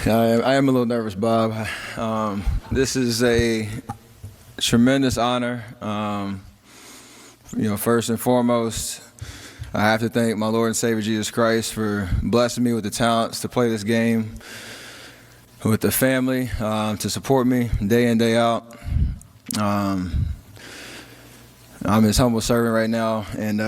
I am a little nervous, Bob. This is a tremendous honor. First and foremost, I have to thank my Lord and Savior Jesus Christ for blessing me with the talents to play this game, with the family to support me day in, day out. I'm his humble servant right now, and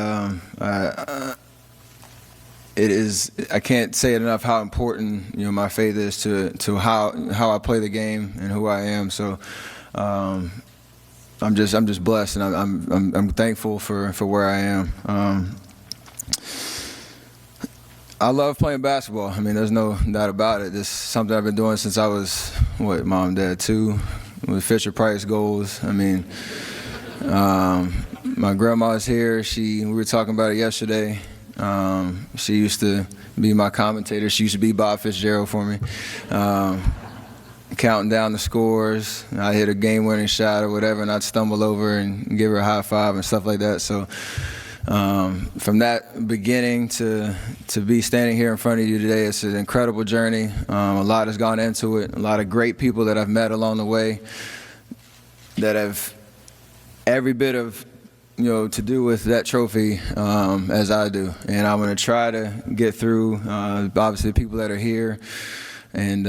I can't say it enough how important my faith is to how I play the game and who I am. So I'm just blessed, and I'm thankful for where I am. I love playing basketball. I mean, there's no doubt about it. This is something I've been doing since I was Mom, Dad, 2 with Fisher Price goals. I mean, my grandma's here. We were talking about it yesterday. She used to be my commentator. She used to be Bob Fitzgerald for me, counting down the scores. I hit a game-winning shot or whatever, and I'd stumble over and give her a high five and stuff like that. So from that beginning to be standing here in front of you today, it's an incredible journey. A lot has gone into it. A lot of great people that I've met along the way that have every bit of to do with that trophy as I do. And I'm going to try to get through, obviously, the people that are here and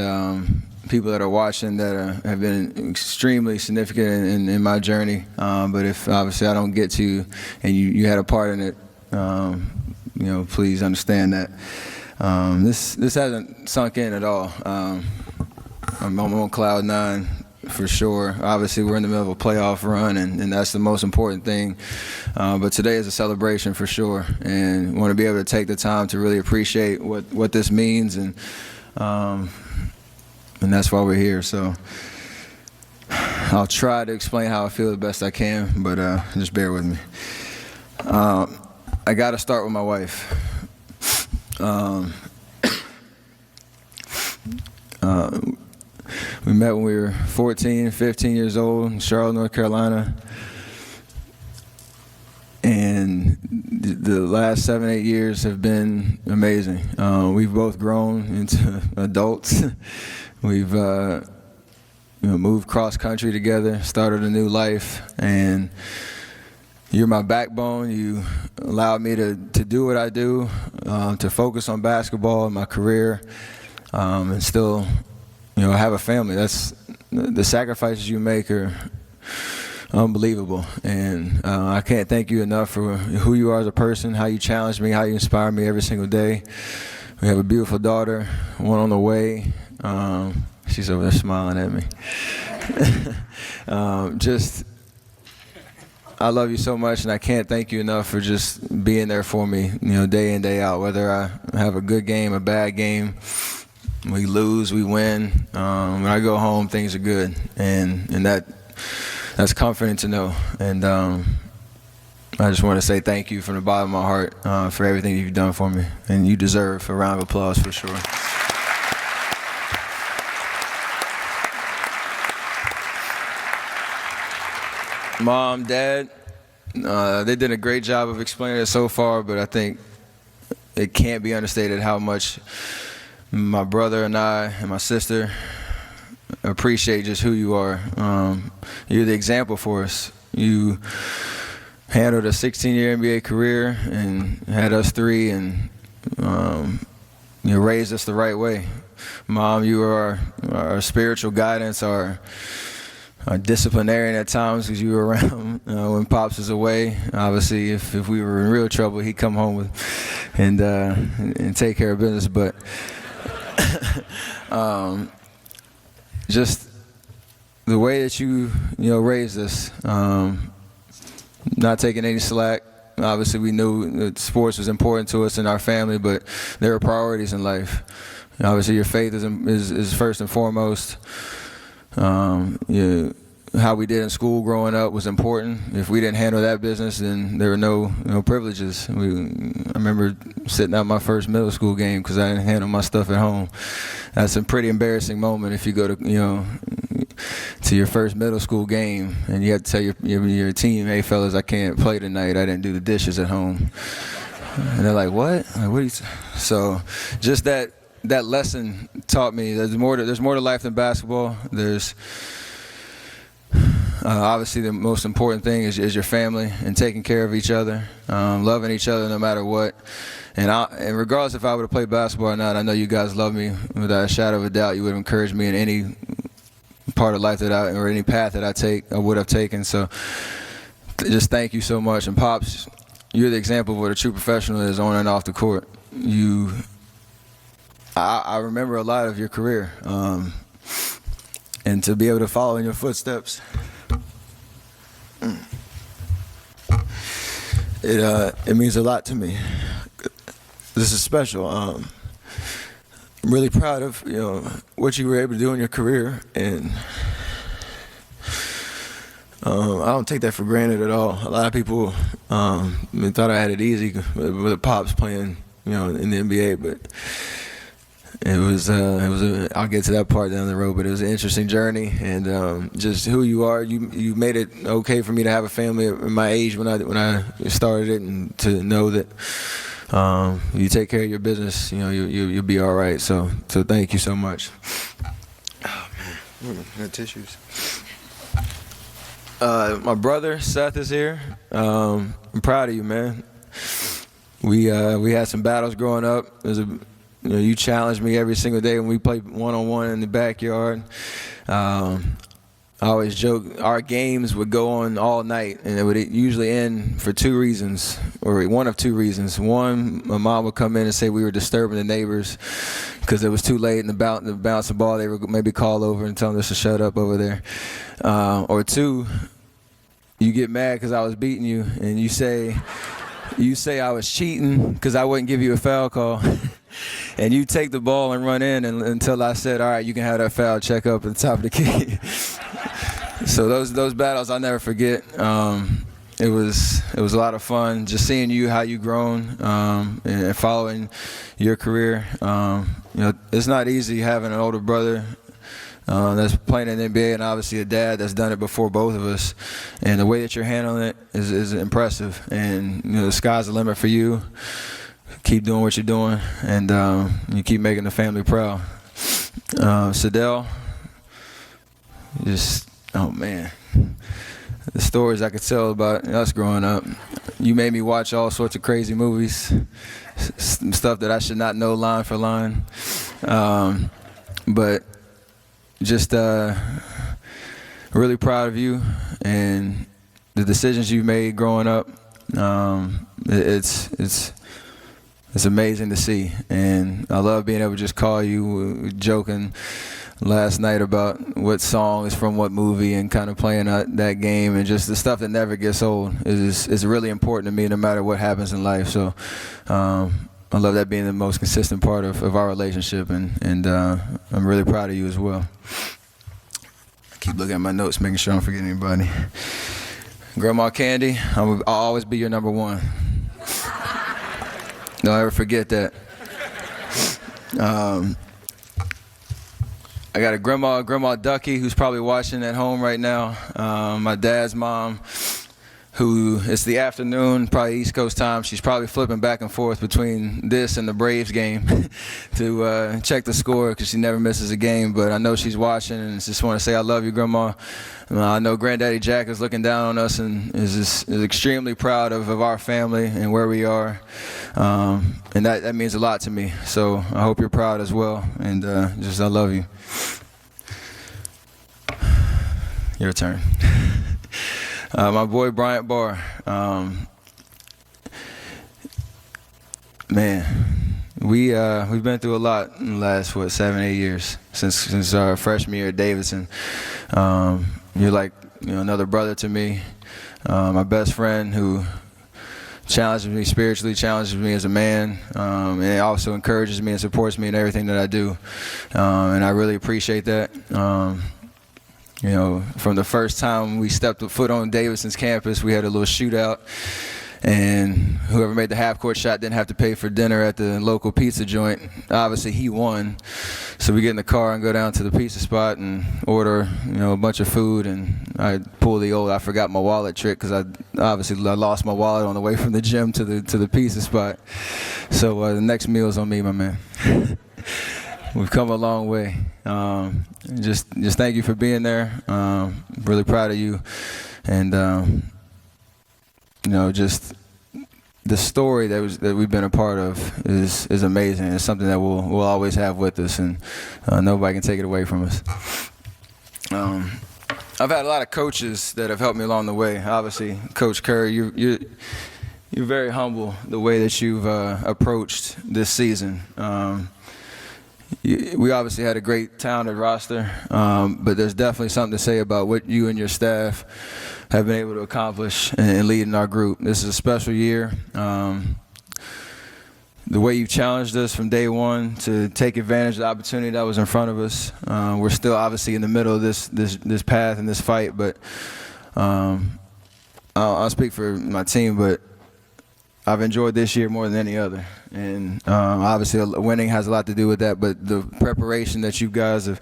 people that are watching that have been extremely significant in my journey. But if, obviously, I don't get to you and you had a part in it, please understand that. This hasn't sunk in at all. I'm on cloud 9. For sure. Obviously, we're in the middle of a playoff run, and that's the most important thing. But today is a celebration for sure, and want to be able to take the time to really appreciate what this means, and that's why we're here. So I'll try to explain how I feel the best I can, but just bear with me. I got to start with my wife. We met when we were 14, 15 years old in Charlotte, North Carolina. And the last 7, 8 years have been amazing. We've both grown into adults. We've moved cross-country together, started a new life. And you're my backbone. You allowed me to do what I do, to focus on basketball and my career, and still have a family. That's the sacrifices you make are unbelievable, and I can't thank you enough for who you are as a person, how you challenge me, how you inspire me every single day. We have a beautiful daughter, one on the way. She's over there smiling at me. I love you so much, and I can't thank you enough for just being there for me, day in, day out, whether I have a good game, a bad game. We lose, we win. When I go home, things are good, and that's comforting to know. And I just want to say thank you from the bottom of my heart for everything you've done for me, and you deserve a round of applause for sure. Mom, Dad, they did a great job of explaining it so far, but I think it can't be understated how much my brother and I and my sister appreciate just who you are. You're the example for us. You handled a 16-year NBA career and had us 3, and you raised us the right way. Mom, you are our spiritual guidance, our disciplinarian at times, because you were around when Pops was away. Obviously, if we were in real trouble, he'd come home and take care of business. But just the way that you raised us, not taking any slack. Obviously, we knew that sports was important to us and our family, but there are priorities in life. Obviously, your faith is first and foremost. How we did in school growing up was important. If we didn't handle that business, then there were no privileges. I remember sitting out my first middle school game because I didn't handle my stuff at home. That's a pretty embarrassing moment if you go to your first middle school game and you have to tell your team, "Hey fellas, I can't play tonight. I didn't do the dishes at home." And they're like, "What? Like, what are you?" So just that that lesson taught me there's more to life than basketball. There's obviously the most important thing is your family and taking care of each other, loving each other no matter what. And regardless if I would have played basketball or not, I know you guys love me without a shadow of a doubt. You would have encouraged me in any part of life or any path that I would have taken. So just thank you so much. And Pops, you're the example of what a true professional is on and off the court. I remember a lot of your career, and to be able to follow in your footsteps, it means a lot to me. This is special. I'm really proud of what you were able to do in your career, and I don't take that for granted at all. A lot of people thought I had it easy with Pops playing, in the NBA, but it was I'll get to that part down the road, but it was an interesting journey, and just who you are. You made it okay for me to have a family at my age when I started it, and to know that you take care of your business, you'll be all right. So thank you so much. Oh man, I got tissues. My brother Seth is here. I'm proud of you, man. We had some battles growing up. You challenged me every single day when we played one-on-one in the backyard. I always joke our games would go on all night, and it would usually end for two reasons, or one of two reasons. One, my mom would come in and say we were disturbing the neighbors because it was too late and to bounce the ball. They would maybe call over and tell us to shut up over there. Or two, you get mad because I was beating you, and you say I was cheating because I wouldn't give you a foul call. And you take the ball and run in until I said, all right, you can have that foul check up at the top of the key. So those battles I'll never forget. It was a lot of fun just seeing how you've grown and following your career. It's not easy having an older brother that's playing in the NBA, and obviously a dad that's done it before both of us. And the way that you're handling it is impressive. And the sky's the limit for you. Keep doing what you're doing, and you keep making the family proud. Sadell, oh man, the stories I could tell about us growing up. You made me watch all sorts of crazy movies, stuff that I should not know line for line. But just really proud of you and the decisions you've made growing up. It's amazing to see, and I love being able to just call you, joking last night about what song is from what movie, and kind of playing that game, and just the stuff that never gets old is really important to me no matter what happens in life. So I love that being the most consistent part of our relationship, and I'm really proud of you as well. I keep looking at my notes, making sure I don't forget anybody. Grandma Candy, I'll always be your number one. Don't ever forget that. I got a Grandma Ducky, who's probably watching at home right now. My dad's mom, who it's the afternoon, probably East Coast time. She's probably flipping back and forth between this and the Braves game to check the score because she never misses a game. But I know she's watching, and just want to say I love you, Grandma. I know Granddaddy Jack is looking down on us and is extremely proud of our family and where we are. And that means a lot to me. So I hope you're proud as well. And I love you. Your turn. My boy Bryant Barr. Man, we've been through a lot in the last 7-8 years since our freshman year at Davidson. You're like another brother to me, my best friend who challenges me spiritually, challenges me as a man, and it also encourages me and supports me in everything that I do, and I really appreciate that. From the first time we stepped foot on Davidson's campus, we had a little shootout, and whoever made the half-court shot didn't have to pay for dinner at the local pizza joint. Obviously, he won, so we get in the car and go down to the pizza spot and order, a bunch of food, and I pull the old I forgot my wallet trick because I lost my wallet on the way from the gym to the pizza spot. So the next meal is on me, my man. We've come a long way. Just thank you for being there. Really proud of you, and just the story that we've been a part of is amazing. It's something that we'll always have with us, and nobody can take it away from us. I've had a lot of coaches that have helped me along the way. Obviously, Coach Curry, you're very humble the way that you've approached this season. We obviously had a great talented roster, but there's definitely something to say about what you and your staff have been able to accomplish in leading our group. This is a special year. The way you've challenged us from day one to take advantage of the opportunity that was in front of us. We're still obviously in the middle of this path and this fight, but I'll speak for my team, but I've enjoyed this year more than any other. And obviously winning has a lot to do with that, but the preparation that you guys have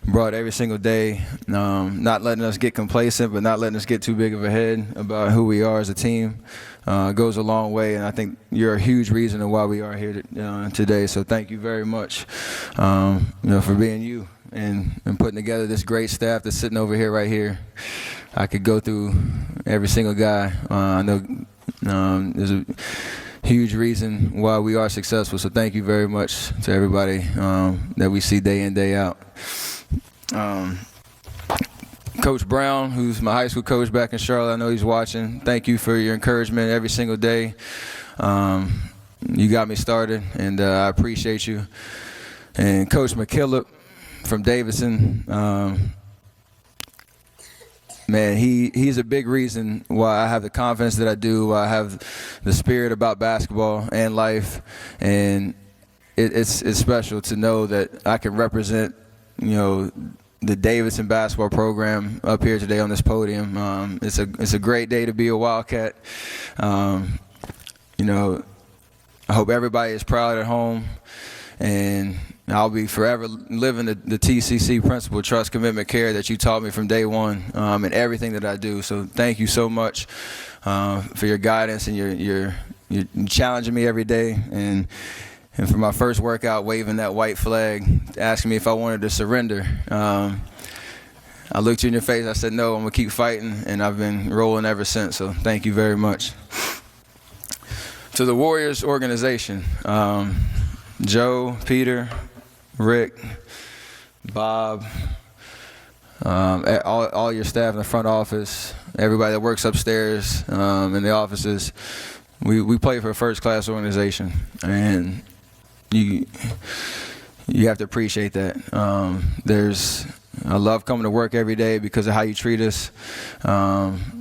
brought every single day, not letting us get complacent, but not letting us get too big of a head about who we are as a team, goes a long way. And I think you're a huge reason why we are here today. So thank you very much, for being you and putting together this great staff that's sitting over here right here. I could go through every single guy. I know there's a huge reason why we are successful. So thank you very much to everybody that we see day in, day out. Coach Brown, who's my high school coach back in Charlotte, I know he's watching. Thank you for your encouragement every single day. You got me started, and I appreciate you. And Coach McKillop from Davidson, man, he's a big reason why I have the confidence that I do, why I have the spirit about basketball and life. And it's special to know that I can represent, the Davidson basketball program up here today on this podium. It's a great day to be a Wildcat. I hope everybody is proud at home, and I'll be forever living the TCC principle, trust, commitment, care that you taught me from day one in everything that I do. So thank you so much for your guidance, and you're challenging me every day. And for my first workout, waving that white flag, asking me if I wanted to surrender. I looked you in your face. I said, no, I'm going to keep fighting, and I've been rolling ever since. So thank you very much. To the Warriors organization, Joe, Peter, Rick, Bob, all your staff in the front office, everybody that works upstairs in the offices, we play for a first-class organization, and you have to appreciate that. I love coming to work every day because of how you treat us,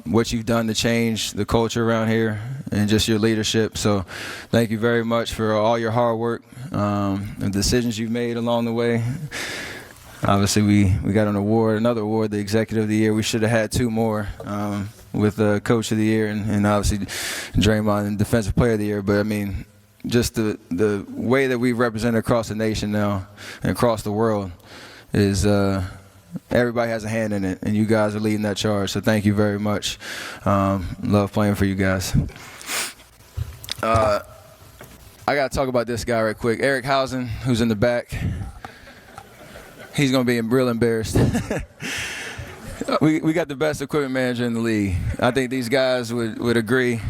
what you've done to change the culture around here, and just your leadership. So thank you very much for all your hard work, the decisions you've made along the way. Obviously, we got another award, the Executive of the Year. We should have had two more with Coach of the Year and obviously Draymond and Defensive Player of the Year. But, I mean, just the way that we represent across the nation now and across the world is everybody has a hand in it, and you guys are leading that charge. So thank you very much. Love playing for you guys. I got to talk about this guy right quick. Eric Housen, who's in the back. He's going to be real embarrassed. We got the best equipment manager in the league. I think these guys would agree.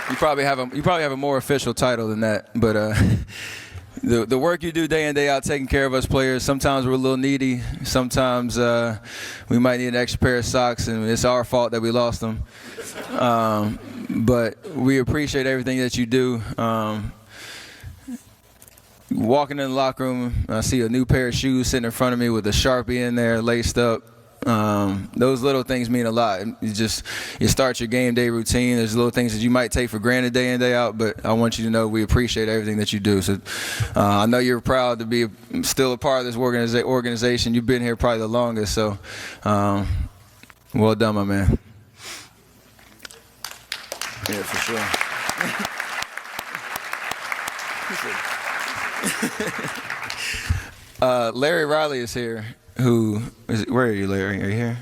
You probably have a more official title than that, but the work you do day in, day out, taking care of us players. Sometimes we're a little needy. Sometimes we might need an extra pair of socks, and it's our fault that we lost them. But we appreciate everything that you do. Walking in the locker room, I see a new pair of shoes sitting in front of me with a Sharpie in there, laced up. Those little things mean a lot. You start your game day routine. There's little things that you might take for granted day in, day out, but I want you to know we appreciate everything that you do. So I know you're proud to be still a part of this organization. You've been here probably the longest, so well done, my man. Yeah, for sure. Larry Riley is here. Where are you, Larry? Are you here?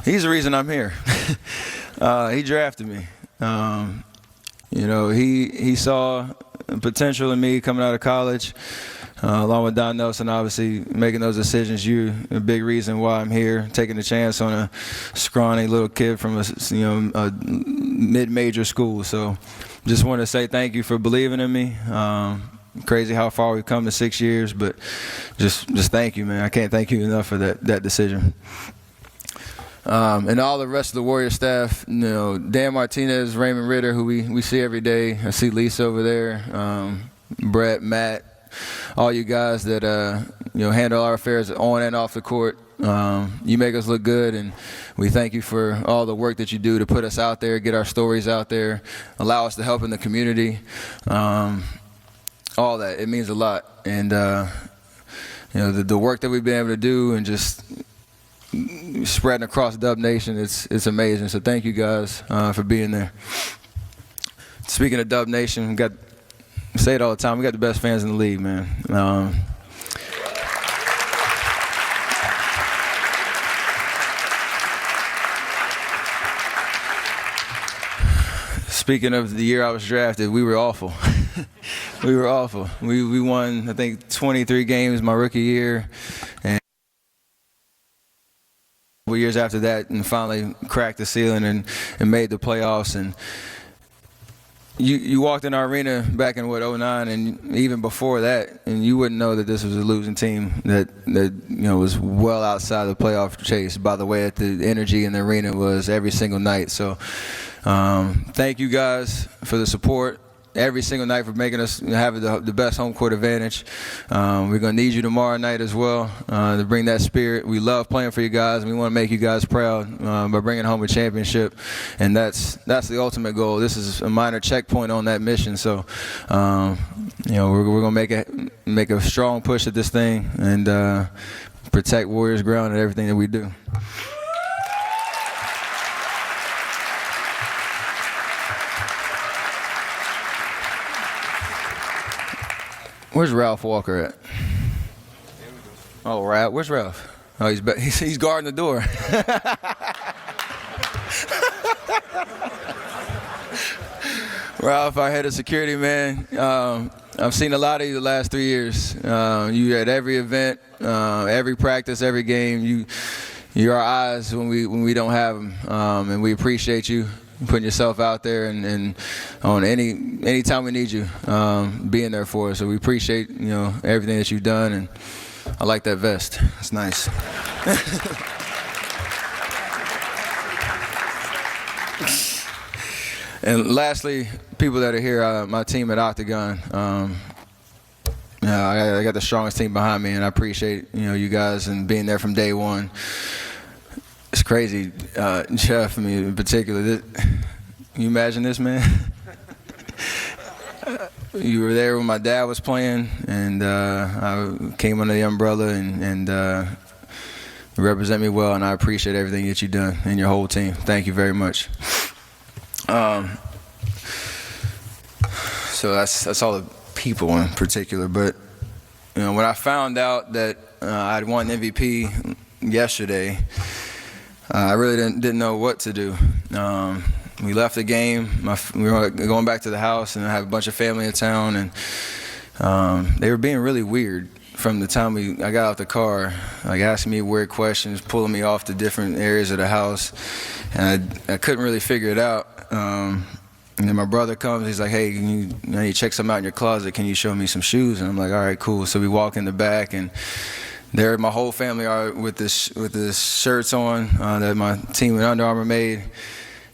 He's the reason I'm here. He drafted me. He saw potential in me coming out of college, along with Don Nelson, obviously making those decisions. You're a big reason why I'm here, taking a chance on a scrawny little kid from a mid-major school. So, just want to say thank you for believing in me. Crazy how far we've come in 6 years, but just thank you, man. I can't thank you enough for that decision. And all the rest of the Warrior staff, Dan Martinez, Raymond Ritter, who we see every day. I see Lisa over there, Brett, Matt, all you guys that handle our affairs on and off the court. You make us look good, and we thank you for all the work that you do to put us out there, get our stories out there, allow us to help in the community. All that, it means a lot. And the work that we've been able to do and just spreading across Dub Nation, it's amazing. So thank you guys for being there. Speaking of Dub Nation, I say it all the time, we got the best fans in the league, man. Speaking of the year I was drafted, we were awful. We were awful. We won, I think, 23 games my rookie year, and years after that, and finally cracked the ceiling and made the playoffs. And you walked in our arena back in 09, and even before that, and you wouldn't know that this was a losing team that was well outside the playoff chase by the way that the energy in the arena was every single night. So thank you guys for the support every single night, for making us have the best home court advantage. We're going to need you tomorrow night as well to bring that spirit. We love playing for you guys, and we want to make you guys proud by bringing home a championship. And that's the ultimate goal. This is a minor checkpoint on that mission. So, we're going to make a strong push at this thing and protect Warriors ground and everything that we do. Where's Ralph Walker at? Oh, Ralph. Where's Ralph? Oh, he's guarding the door. Ralph, our head of security, man. I've seen a lot of you the last 3 years. You at every event, every practice, every game. You're our eyes when we don't have them, and we appreciate you putting yourself out there and on any time we need you, being there for us. So we appreciate everything that you've done, and I like that vest. It's nice. And lastly, people that are here, my team at Octagon. I got the strongest team behind me, and I appreciate you guys and being there from day one. It's crazy, Jeff, in particular. Can you imagine this, man? You were there when my dad was playing, and I came under the umbrella, and you represent me well, and I appreciate everything that you've done and your whole team. Thank you very much. So that's all the people in particular. But when I found out that I'd won MVP yesterday, I really didn't know what to do. We left the game. We were going back to the house, and I have a bunch of family in town, and they were being really weird from the time I got out the car, like asking me weird questions, pulling me off to different areas of the house, and I couldn't really figure it out. And then my brother comes. He's like, "Hey, I need to check something out in your closet. Can you show me some shoes?" And I'm like, "All right, cool." So we walk in the back, and there my whole family are with this shirts on that my team at Under Armour made,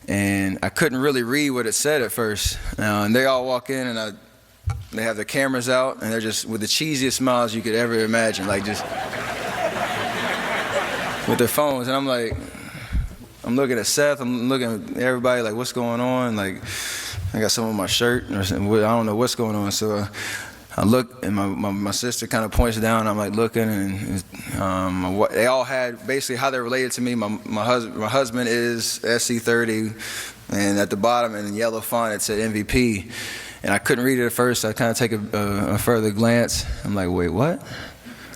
and I couldn't really read what it said at first. And they all walk in, and they have their cameras out, and they're just with the cheesiest smiles you could ever imagine, like just with their phones. And I'm like, I'm looking at Seth, I'm looking at everybody like, what's going on? Like, I got some on my shirt, or something. I don't know what's going on. So I look, and my sister kind of points down. I'm like looking, and they all had basically how they're related to me. My husband is SC30, and at the bottom in yellow font it said MVP, and I couldn't read it at first. So I kind of take a further glance. I'm like, wait, what?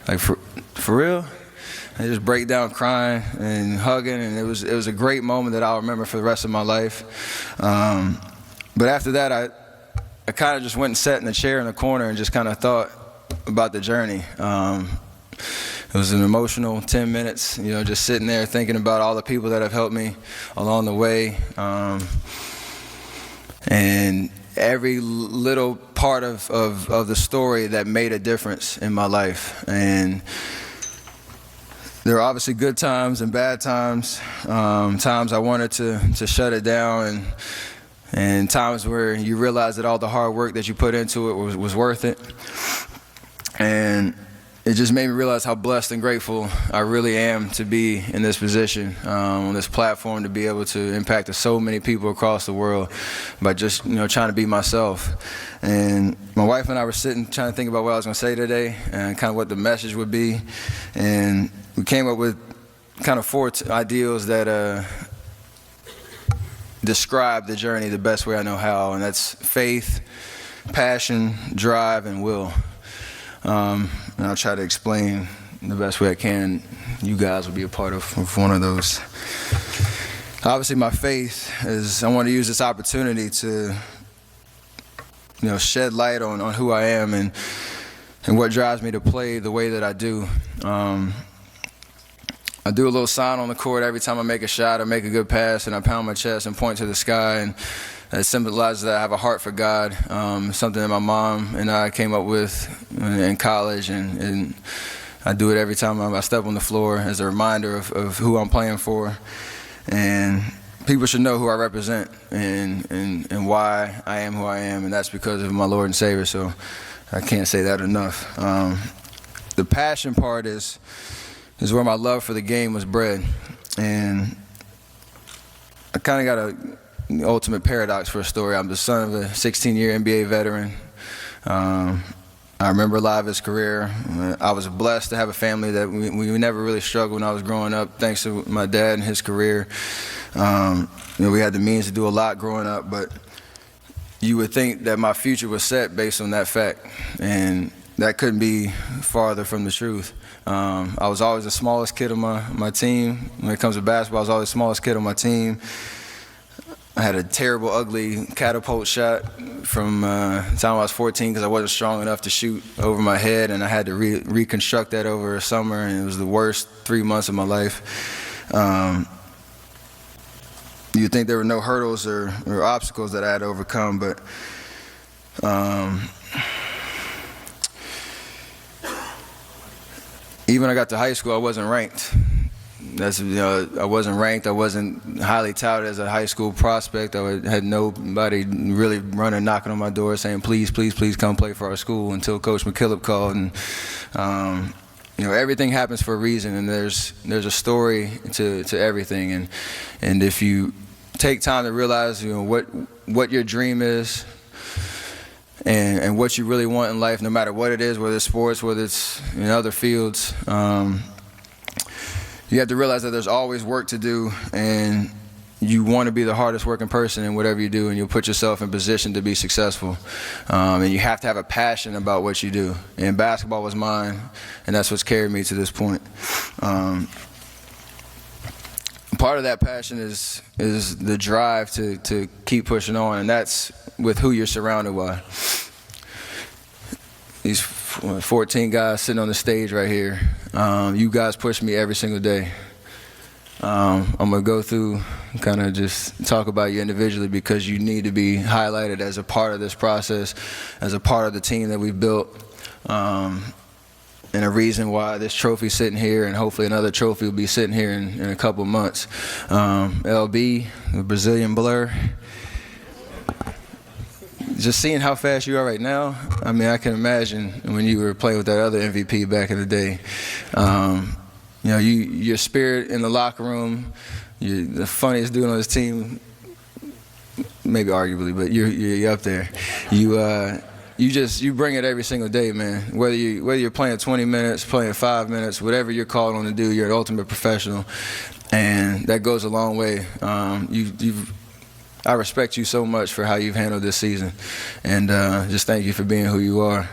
Like for real? I just break down crying and hugging, and it was a great moment that I'll remember for the rest of my life. But after that, I kind of just went and sat in a chair in the corner and just kind of thought about the journey. It was an emotional 10 minutes, just sitting there thinking about all the people that have helped me along the way. And every little part of the story that made a difference in my life. And there were obviously good times and bad times, times I wanted to shut it down, and times where you realize that all the hard work that you put into it was worth it. And it just made me realize how blessed and grateful I really am to be in this position, on this platform, to be able to impact so many people across the world by just, trying to be myself. And my wife and I were sitting trying to think about what I was going to say today and kind of what the message would be. And we came up with kind of four ideals that describe the journey the best way I know how, and that's faith, passion, drive, and will. And I'll try to explain the best way I can. You guys will be a part of one of those. Obviously, my faith is I want to use this opportunity to, shed light on who I am and what drives me to play the way that I do. I do a little sign on the court every time I make a shot or make a good pass, and I pound my chest and point to the sky, and it symbolizes that I have a heart for God. Something that my mom and I came up with in college, and I do it every time I step on the floor as a reminder of who I'm playing for. And people should know who I represent and why I am who I am, and that's because of my Lord and Savior, so I can't say that enough. The passion part is where my love for the game was bred, and I kind of got the ultimate paradox for a story. I'm the son of a 16-year NBA veteran. I remember a lot of his career. I was blessed to have a family that we never really struggled when I was growing up, thanks to my dad and his career. We had the means to do a lot growing up, but you would think that my future was set based on that fact, and that couldn't be farther from the truth. I was always the smallest kid on my team. When it comes to basketball, I was always the smallest kid on my team. I had a terrible, ugly catapult shot from the time I was 14 because I wasn't strong enough to shoot over my head, and I had to reconstruct that over a summer, and it was the worst 3 months of my life. You'd think there were no hurdles or obstacles that I had to overcome, but even when I got to high school, I wasn't ranked. I wasn't ranked. I wasn't highly touted as a high school prospect. I had nobody really running, knocking on my door saying, please, please, please come play for our school, until Coach McKillop called. And everything happens for a reason, and there's a story to everything. And if you take time to realize what your dream is, and what you really want in life, no matter what it is, whether it's sports, whether it's in other fields, you have to realize that there's always work to do, and you want to be the hardest working person in whatever you do, and you'll put yourself in position to be successful. And you have to have a passion about what you do. And basketball was mine, and that's what's carried me to this point. Part of that passion is the drive to keep pushing on, and that's with who you're surrounded by. These 14 guys sitting on the stage right here, you guys push me every single day. I'm going to go through, kind of just talk about you individually, because you need to be highlighted as a part of this process, as a part of the team that we've built, and a reason why this trophy's sitting here, and hopefully another trophy will be sitting here in a couple months. LB, the Brazilian Blur. Just seeing how fast you are right now, I can imagine when you were playing with that other MVP back in the day. Your spirit in the locker room, you're the funniest dude on this team, maybe arguably, but you're up there. You bring it every single day, man. Whether you're playing 20 minutes, playing 5 minutes, whatever you're called on to do, you're an ultimate professional, and that goes a long way. I respect you so much for how you've handled this season, and just thank you for being who you are.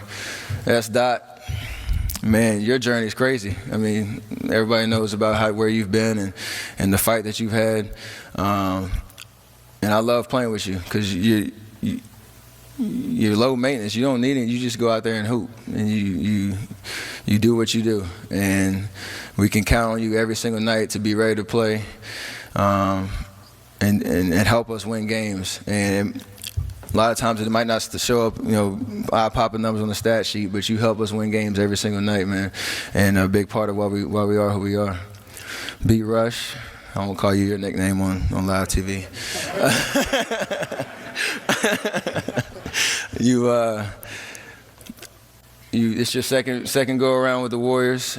S. Dot, man, your journey's crazy. Everybody knows about where you've been and the fight that you've had, and I love playing with you because you're low maintenance. You don't need it. You just go out there and hoop, and you do what you do, and we can count on you every single night to be ready to play, and help us win games. And a lot of times it might not show up, eye-popping numbers on the stat sheet, but you help us win games every single night, man. And a big part of why we are who we are. Beat Rush. I won't call you your nickname on live TV. It's your second go around with the Warriors,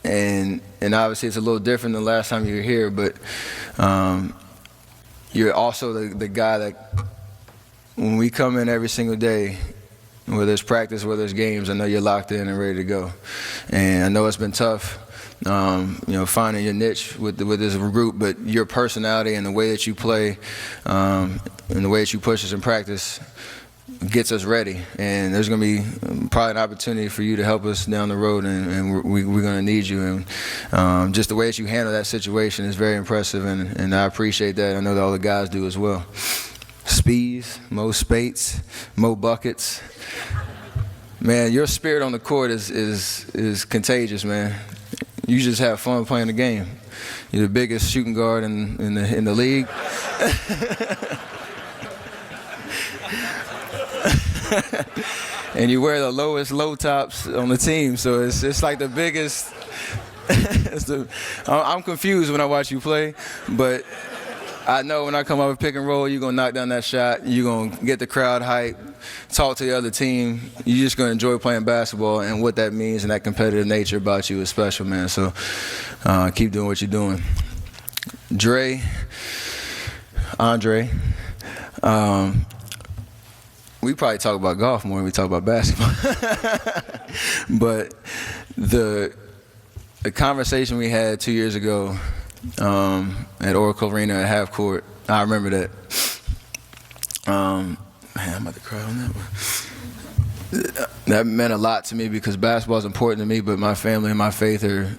and obviously it's a little different than last time you were here, but you're also the guy that, when we come in every single day, whether it's practice, whether it's games, I know you're locked in and ready to go. And I know it's been tough, finding your niche with this group, but your personality and the way that you play, and the way that you push us in practice gets us ready. And there's going to be probably an opportunity for you to help us down the road, and we're going to need you. And just the way that you handle that situation is very impressive, and I appreciate that. I know that all the guys do as well. Speeds, Mo Spates, Mo Buckets. Man, your spirit on the court is contagious, man. You just have fun playing the game. You're the biggest shooting guard in the league. And you wear the lowest low tops on the team, so it's like the biggest. I'm confused when I watch you play, but I know when I come up with pick and roll, you're going to knock down that shot. You're going to get the crowd hype, talk to the other team. You're just going to enjoy playing basketball, and what that means and that competitive nature about you is special, man. So keep doing what you're doing. Andre, we probably talk about golf more than we talk about basketball. But the conversation we had 2 years ago at Oracle Arena at half court, I remember that. Man, I'm about to cry on that one. That meant a lot to me because basketball is important to me, but my family and my faith are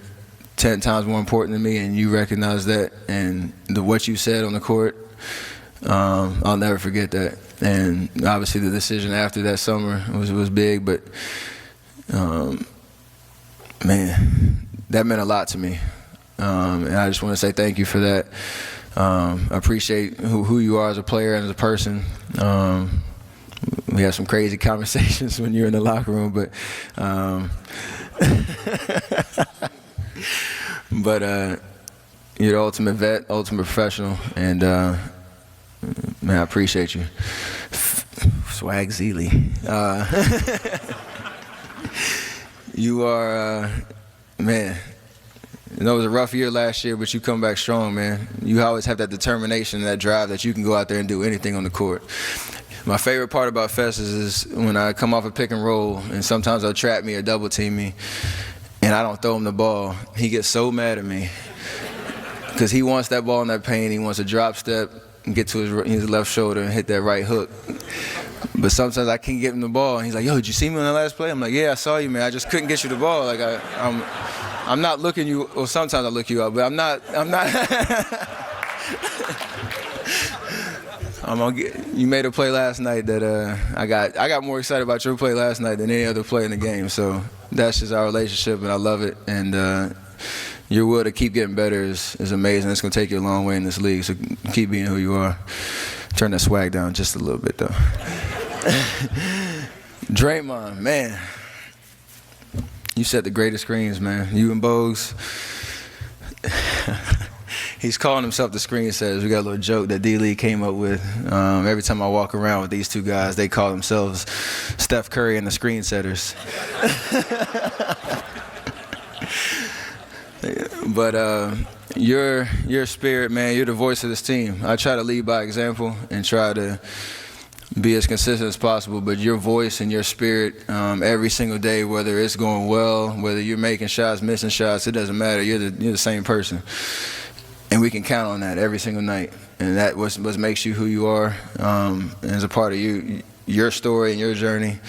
10 times more important to me, and you recognize that. And what you said on the court, I'll never forget that. And obviously the decision after that summer was big, but man, that meant a lot to me. And I just want to say thank you for that. I appreciate who you are as a player and as a person. We had some crazy conversations when you're in the locker room, but you're the ultimate vet, ultimate professional, and man, I appreciate you. Swag Zealy. You are, man. I know it was a rough year last year, but you come back strong, man. You always have that determination and that drive that you can go out there and do anything on the court. My favorite part about Festus is when I come off a pick and roll, and sometimes they'll trap me or double team me, and I don't throw him the ball. He gets so mad at me because he wants that ball in that paint. He wants a drop step and get to his left shoulder and hit that right hook. But sometimes I can't get him the ball, and he's like, "Yo, did you see me on the last play?" I'm like, "Yeah, I saw you, man. I just couldn't get you the ball. Like I'm not looking you. Well, sometimes I look you up, but I'm not." You made a play last night that I got more excited about your play last night than any other play in the game. So that's just our relationship, and I love it. And your will to keep getting better is amazing. It's gonna take you a long way in this league. So keep being who you are. Turn that swag down just a little bit, though. Draymond, man. You set the greatest screens, man. You and Bogues. He's calling himself the screen setters. We got a little joke that D-Lee came up with. Every time I walk around with these two guys, they call themselves Steph Curry and the screen setters. But your spirit, man, you're the voice of this team. I try to lead by example and try to be as consistent as possible, but your voice and your spirit every single day, whether it's going well, whether you're making shots, missing shots, it doesn't matter. You're the same person. And we can count on that every single night. And that what makes you who you are, and as a part of your story and your journey.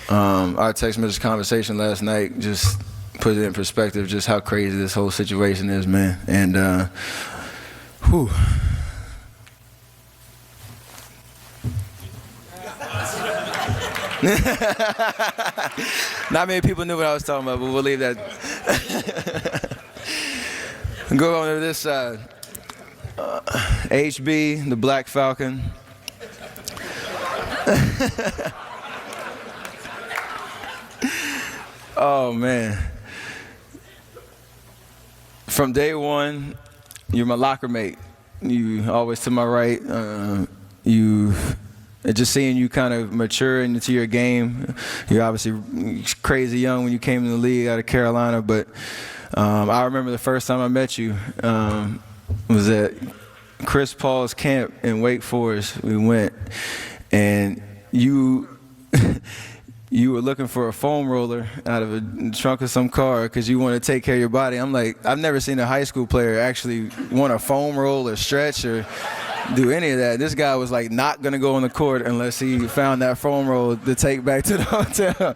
Our text message conversation last night just put it in perspective just how crazy this whole situation is, man. And Not many people knew what I was talking about, but we'll leave that. Go on to this side. HB, the Black Falcon. Oh, man. From day one, you're my locker mate. You always to my right. Just seeing you kind of mature into your game. You're obviously crazy young when you came in the league out of Carolina, but I remember the first time I met you was at Chris Paul's camp in Wake Forest. We went, and you you were looking for a foam roller out of the trunk of some car because you want to take care of your body. I'm like, I've never seen a high school player actually want a foam roll or stretch or do any of that. This guy was like not going to go on the court unless he found that foam roll to take back to the hotel.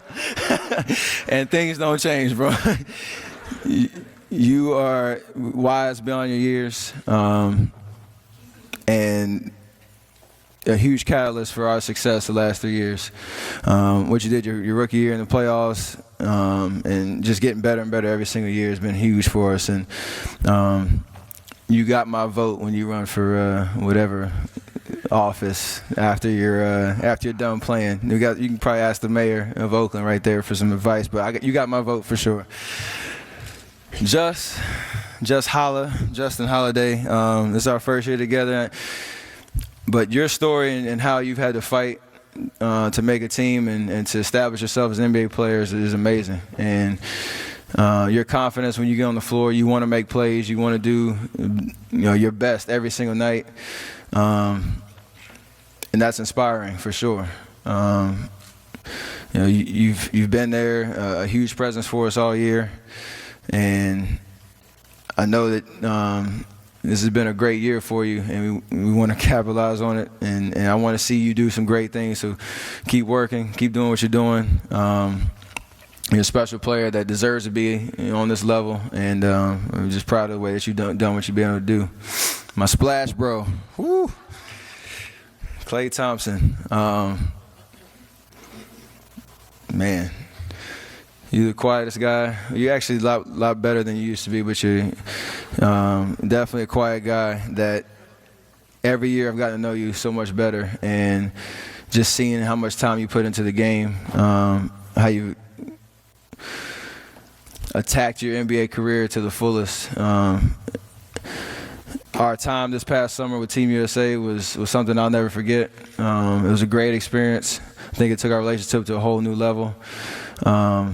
And things don't change, bro. You are wise beyond your years, and a huge catalyst for our success the last 3 years. What you did your rookie year in the playoffs, and just getting better and better every single year has been huge for us. And you got my vote when you run for whatever office after you're done playing. You can probably ask the mayor of Oakland right there for some advice, but you got my vote for sure. Justin Holiday. This is our first year together. But your story and how you've had to fight to make a team and to establish yourself as NBA players is amazing. And your confidence when you get on the floor, you want to make plays, you want to do your best every single night. And that's inspiring for sure. You've been there, a huge presence for us all year. And I know that this has been a great year for you, and we want to capitalize on it. And I want to see you do some great things. So keep working, keep doing what you're doing. You're a special player that deserves to be on this level, and I'm just proud of the way that you've done what you've been able to do. My splash bro, woo, Klay Thompson. Man. You're the quietest guy. You're actually a lot better than you used to be, but you're definitely a quiet guy that every year I've gotten to know you so much better, and just seeing how much time you put into the game, how you attacked your NBA career to the fullest. Our time this past summer with Team USA was something I'll never forget. It was a great experience. I think it took our relationship to a whole new level. I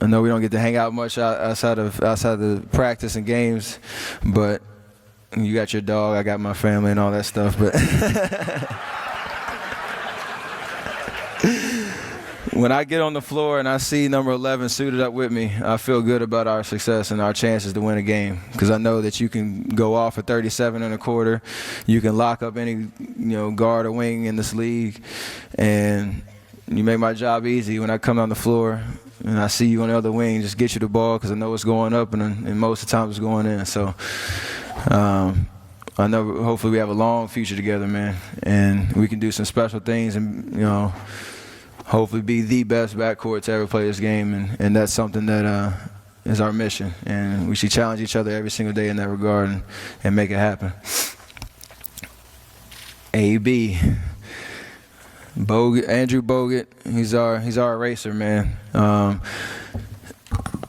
know we don't get to hang out much outside of the practice and games, but you got your dog, I got my family and all that stuff. But when I get on the floor and I see number 11 suited up with me, I feel good about our success and our chances to win a game, because I know that you can go off for 37 in a quarter, you can lock up any guard or wing in this league, and you make my job easy when I come on the floor and I see you on the other wing, just get you the ball because I know it's going up and most of the time it's going in. So I know hopefully we have a long future together, man, and we can do some special things and, hopefully be the best backcourt to ever play this game. And that's something that is our mission. And we should challenge each other every single day in that regard and make it happen. AB. Andrew Bogut, he's our eraser, man.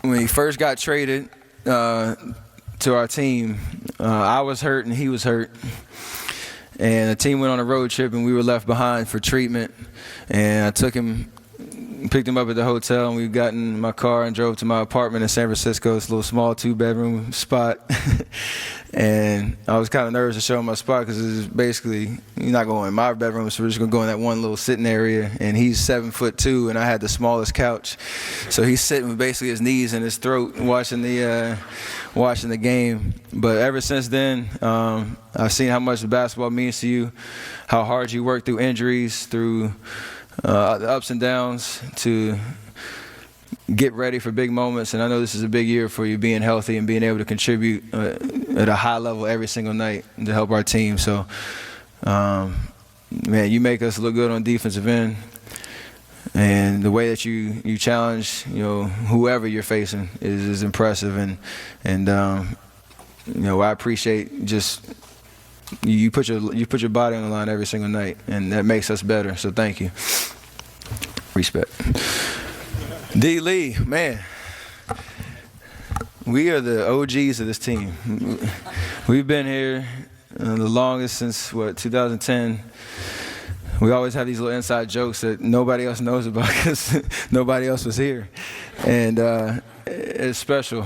When he first got traded to our team, I was hurt and he was hurt, and the team went on a road trip and we were left behind for treatment. And I picked him up at the hotel, and we got in my car and drove to my apartment in San Francisco. It's a little small 2-bedroom spot. And I was kind of nervous to show him my spot because it was basically, you're not going in my bedroom, so we're just going to go in that one little sitting area. And he's 7'2", and I had the smallest couch. So he's sitting with basically his knees in his throat watching the game. But ever since then, I've seen how much basketball means to you, how hard you work through injuries, through the ups and downs to get ready for big moments. And I know this is a big year for you, being healthy and being able to contribute at a high level every single night to help our team. So, man, you make us look good on defensive end. And the way that you challenge, whoever you're facing is impressive. And I appreciate just you put your body on the line every single night, and that makes us better. So thank you. Respect. D. Lee, man. We are the OGs of this team. We've been here the longest since, 2010. We always have these little inside jokes that nobody else knows about because nobody else was here. And it's special.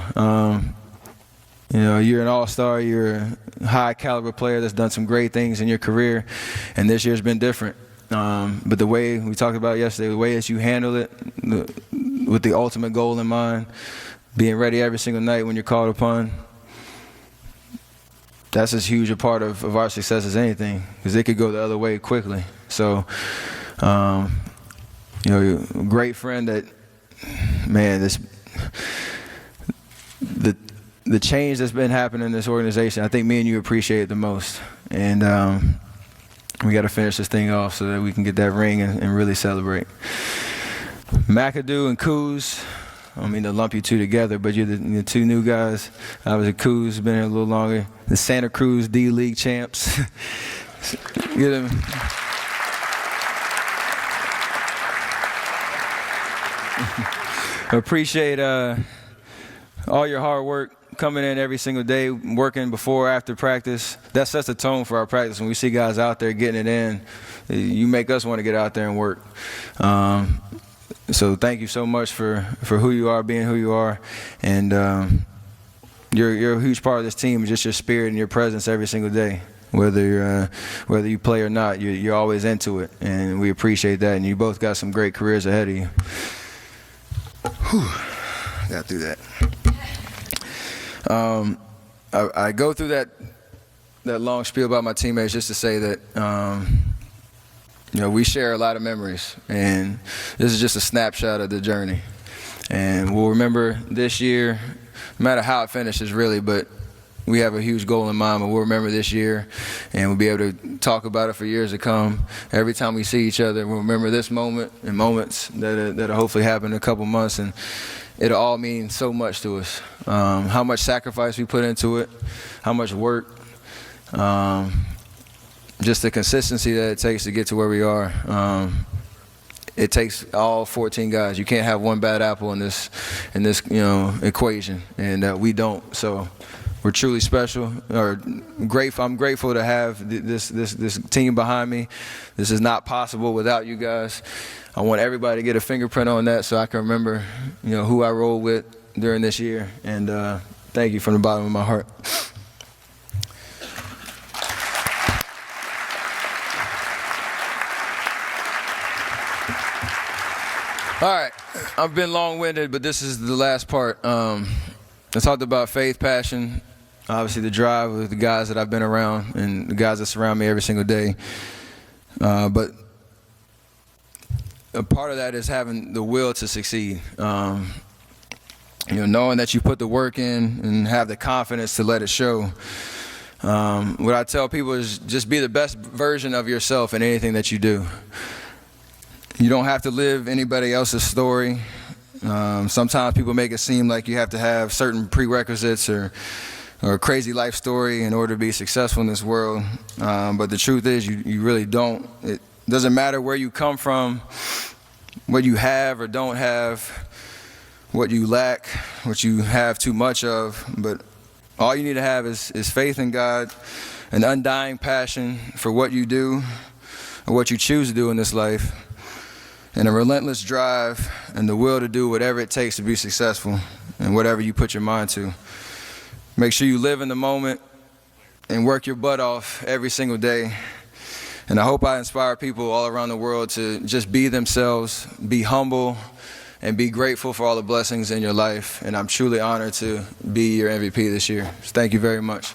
You're an all-star. You're a high-caliber player that's done some great things in your career, and this year's been different. But the way we talked about yesterday, the way that you handle it with the ultimate goal in mind, being ready every single night when you're called upon, that's as huge a part of our success as anything, because it could go the other way quickly. So, you're a great friend that, man, the change that's been happening in this organization, I think me and you appreciate it the most. And we got to finish this thing off so that we can get that ring and really celebrate. McAdoo and Kuz, I don't mean to lump you two together, but you're the two new guys. Obviously, Kuz been here a little longer. The Santa Cruz D-League champs. Get them. Appreciate all your hard work coming in every single day, working before, after practice. That sets the tone for our practice. When we see guys out there getting it in, you make us want to get out there and work. So thank you so much for who you are, being who you are. And you're a huge part of this team, just your spirit and your presence every single day. Whether you play or not, you're always into it. And we appreciate that. And you both got some great careers ahead of you. Whew. Got through that. I go through that long spiel about my teammates just to say that we share a lot of memories, and this is just a snapshot of the journey. And we'll remember this year, no matter how it finishes, really, but we have a huge goal in mind, but we'll remember this year, and we'll be able to talk about it for years to come. Every time we see each other, we'll remember this moment and moments that'll hopefully happen in a couple months, and it'll all mean so much to us. How much sacrifice we put into it, how much work, just the consistency that it takes to get to where we are. It takes all 14 guys. You can't have one bad apple in this equation, and we don't. So we're truly special, or grateful. I'm grateful to have this team behind me. This is not possible without you guys. I want everybody to get a fingerprint on that so I can remember, who I rolled with during this year. And thank you from the bottom of my heart. All right, I've been long-winded, but this is the last part. I talked about faith, passion, obviously the drive with the guys that I've been around and the guys that surround me every single day. But a part of that is having the will to succeed. Knowing that you put the work in and have the confidence to let it show. What I tell people is just be the best version of yourself in anything that you do. You don't have to live anybody else's story. Sometimes people make it seem like you have to have certain prerequisites or a crazy life story in order to be successful in this world. But the truth is you really don't. It doesn't matter where you come from, what you have or don't have, what you lack, what you have too much of. But all you need to have is faith in God, an undying passion for what you do or what you choose to do in this life, and a relentless drive and the will to do whatever it takes to be successful and whatever you put your mind to. Make sure you live in the moment and work your butt off every single day. And I hope I inspire people all around the world to just be themselves, be humble, and be grateful for all the blessings in your life. And I'm truly honored to be your MVP this year. So thank you very much.